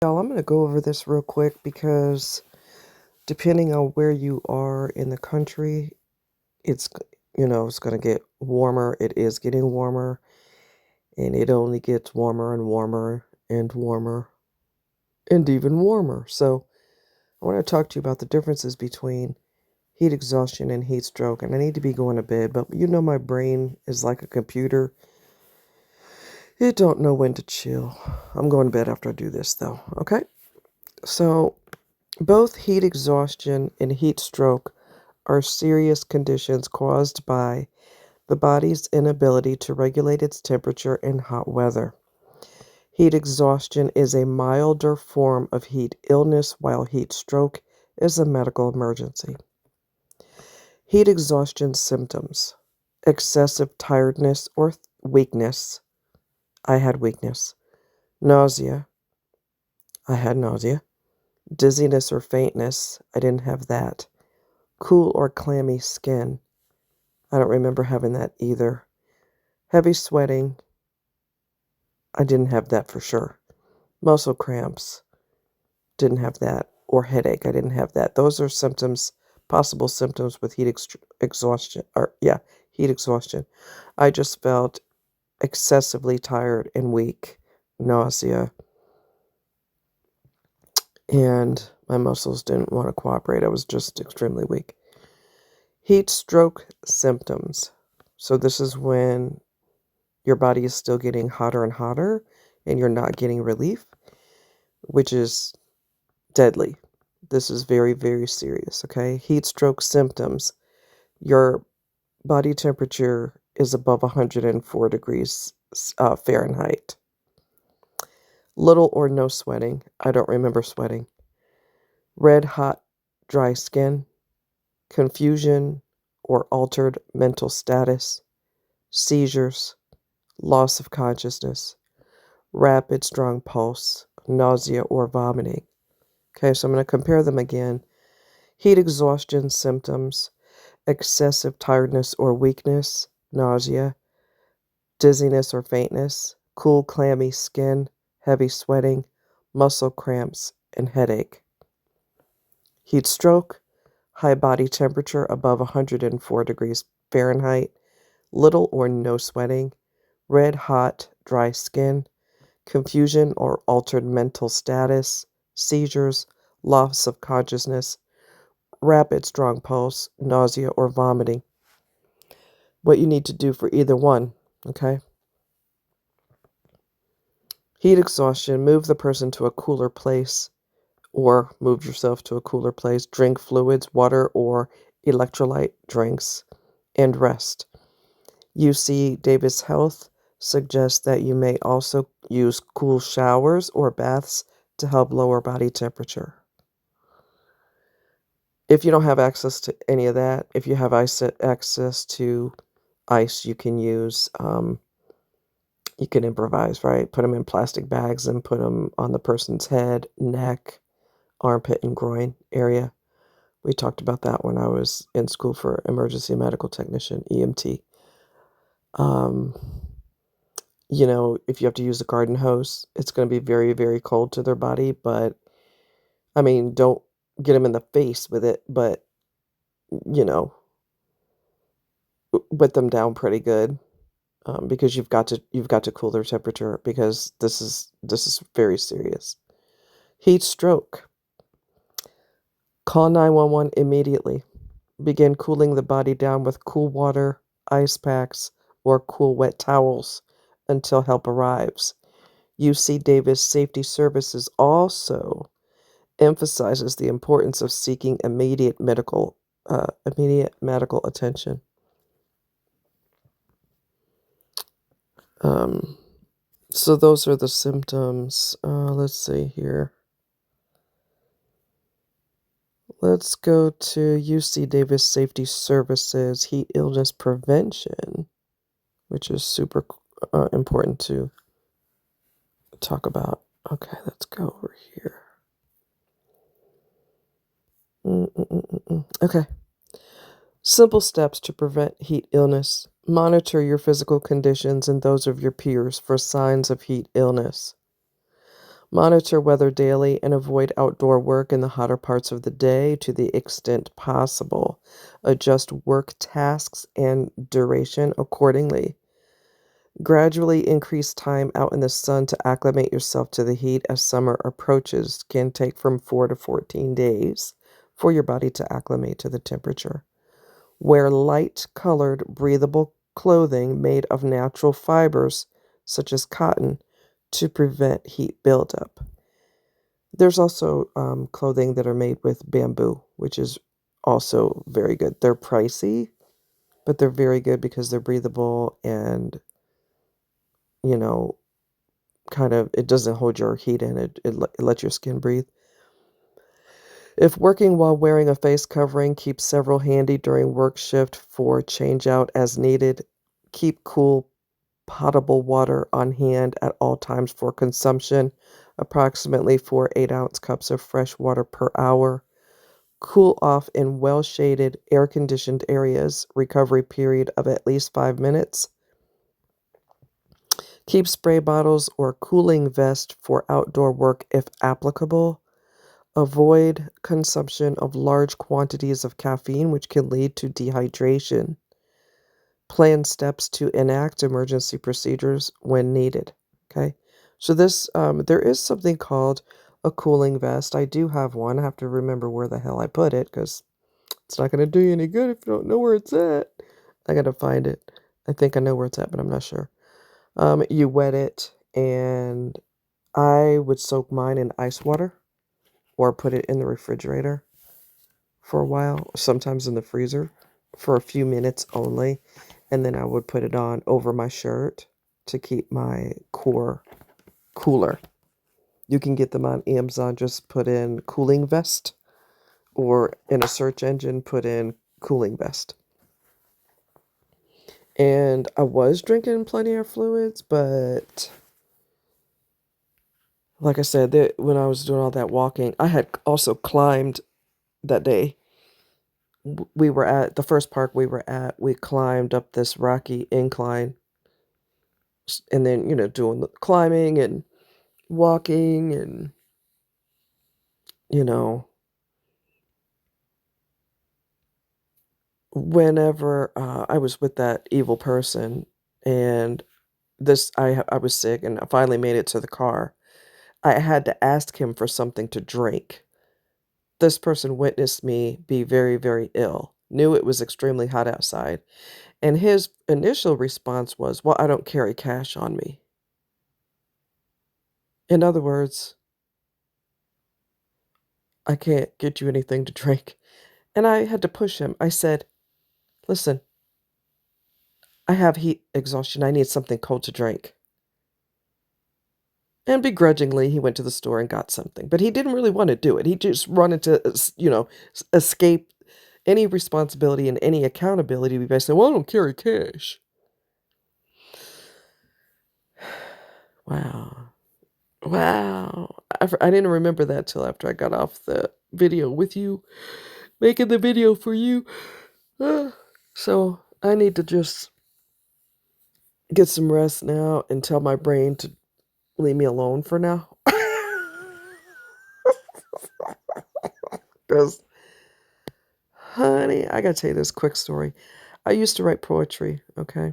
Y'all, I'm going to go over this real quick because depending on where you are in the country, it's, it's going to get warmer. It is getting warmer, and it only gets warmer and warmer and warmer and even warmer. So I want to talk to you about the differences between heat exhaustion and heat stroke. And I need to be going to bed, but my brain is like a computer. It don't know when to chill. I'm going to bed after I do this, though. Okay? So both heat exhaustion and heat stroke are serious conditions caused by the body's inability to regulate its temperature in hot weather. Heat exhaustion is a milder form of heat illness, while heat stroke is a medical emergency. Heat exhaustion symptoms: excessive tiredness or weakness. I had weakness. Nausea. I had nausea. Dizziness or faintness. I didn't have that. Cool or clammy skin. I don't remember having that either. Heavy sweating. I didn't have that for sure. Muscle cramps. Didn't have that. Or headache. I didn't have that. Those are symptoms, possible symptoms with heat exhaustion. Heat exhaustion. I just felt excessively tired and weak. Nausea. And my muscles didn't want to cooperate. I was just extremely weak. Heat stroke symptoms. So this is when your body is still getting hotter and hotter and you're not getting relief, which is deadly. This is very, very serious, okay? Heat stroke symptoms. Your body temperature is above 104 degrees Fahrenheit. Little or no sweating. I don't remember sweating. Red hot, dry skin. Confusion or altered mental status. Seizures. Loss of consciousness. Rapid, strong pulse. Nausea or vomiting. Okay, so I'm going to compare them again. Heat exhaustion symptoms: excessive tiredness or weakness, nausea, dizziness or faintness, cool, clammy skin, heavy sweating, muscle cramps, and headache. Heat stroke: high body temperature above 104 degrees Fahrenheit, little or no sweating, red hot, dry skin, confusion or altered mental status, seizures, loss of consciousness, rapid, strong pulse, nausea, or vomiting. What you need to do for either one, okay? Heat exhaustion: move the person to a cooler place or move yourself to a cooler place. Drink fluids, water, or electrolyte drinks, and rest. UC Davis Health suggests that you may also use cool showers or baths to help lower body temperature. If you don't have access to any of that, if you have access to ice, you can use, you can improvise, right? Put them in plastic bags and put them on the person's head, neck, armpit, and groin area. We talked about that when I was in school for emergency medical technician, EMT. Um, if you have to use a garden hose, it's going to be very, very cold to their body, but I mean, don't get them in the face with it, but, you know, wet them down pretty good. Because you've got to cool their temperature, because this is very serious. Heat stroke: call 911 immediately. Begin cooling the body down with cool water, ice packs, or cool wet towels until help arrives. UC Davis Safety Services also emphasizes the importance of seeking immediate medical attention. So those are the symptoms. Let's see here. Let's go to UC Davis Safety Services Heat Illness Prevention, which is super important to talk about. Okay, let's go over here. Okay. Simple steps to prevent heat illness. Monitor your physical conditions and those of your peers for signs of heat illness. Monitor weather daily and avoid outdoor work in the hotter parts of the day to the extent possible. Adjust work tasks and duration accordingly. Gradually increase time out in the sun to acclimate yourself to the heat as summer approaches. Can take from 4 to 14 days for your body to acclimate to the temperature. Wear light colored, breathable clothing made of natural fibers, such as cotton, to prevent heat buildup. There's also clothing that are made with bamboo, which is also very good. They're pricey, but they're very good because they're breathable and, you know, kind of, it doesn't hold your heat in. It lets your skin breathe. If working while wearing a face covering, keep several handy during work shift for change out as needed. Keep cool, potable water on hand at all times for consumption. Approximately 4 8-ounce cups of fresh water per hour. Cool off in well-shaded, air-conditioned areas. Recovery period of at least 5 minutes. Keep spray bottles or cooling vest for outdoor work if applicable. Avoid consumption of large quantities of caffeine, which can lead to dehydration. Plan steps to enact emergency procedures when needed. Okay, so there is something called a cooling vest. I do have one. I have to remember where the hell I put it because it's not going to do you any good if you don't know where it's at. I got to find it. I think I know where it's at, but I'm not sure. You wet it, and I would soak mine in ice water or put it in the refrigerator for a while, sometimes in the freezer for a few minutes only, and then I would put it on over my shirt to keep my core cooler. You can get them on Amazon. Just put in cooling vest, or in a search engine, put in cooling vest. And I was drinking plenty of fluids, but like I said, when I was doing all that walking, I had also climbed that day. We were at the first park we climbed up this rocky incline, and then, doing the climbing and walking and, you know, whenever I was with that evil person and I was sick and I finally made it to the car, I had to ask him for something to drink. This person witnessed me be very, very ill, knew it was extremely hot outside, and his initial response was, "Well, I don't carry cash on me." In other words, "I can't get you anything to drink." And I had to push him. I said, "Listen, I have heat exhaustion. I need something cold to drink." And begrudgingly, he went to the store and got something. But he didn't really want to do it. He just wanted to, escape any responsibility and any accountability by saying, "Well, I don't carry cash." Wow. Wow. I didn't remember that till after I got off the video with you, making the video for you. So I need to just get some rest now and tell my brain to leave me alone for now. Because, honey, I gotta tell you this quick story. I used to write poetry, okay?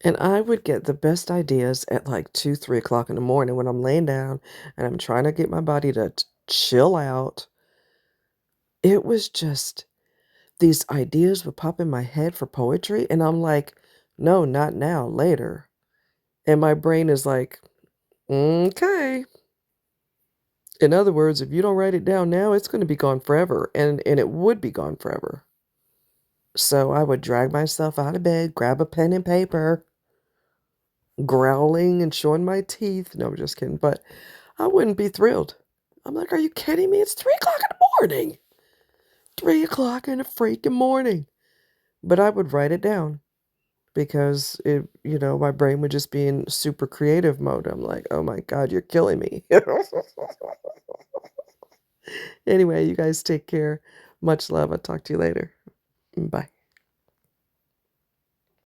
And I would get the best ideas at like 2, 3 o'clock in the morning when I'm laying down and I'm trying to get my body to chill out. It was just, these ideas would pop in my head for poetry, and I'm like, no, not now, later. And my brain is like, okay. In other words, if you don't write it down now, it's going to be gone forever. And it would be gone forever. So I would drag myself out of bed, grab a pen and paper, growling and showing my teeth. No, I'm just kidding. But I wouldn't be thrilled. I'm like, are you kidding me? It's 3 o'clock in the morning. 3 o'clock in the freaking morning. But I would write it down because my brain would just be in super creative mode. I'm like, oh my God, you're killing me. Anyway, you guys take care. Much love. I'll talk to you later. Bye.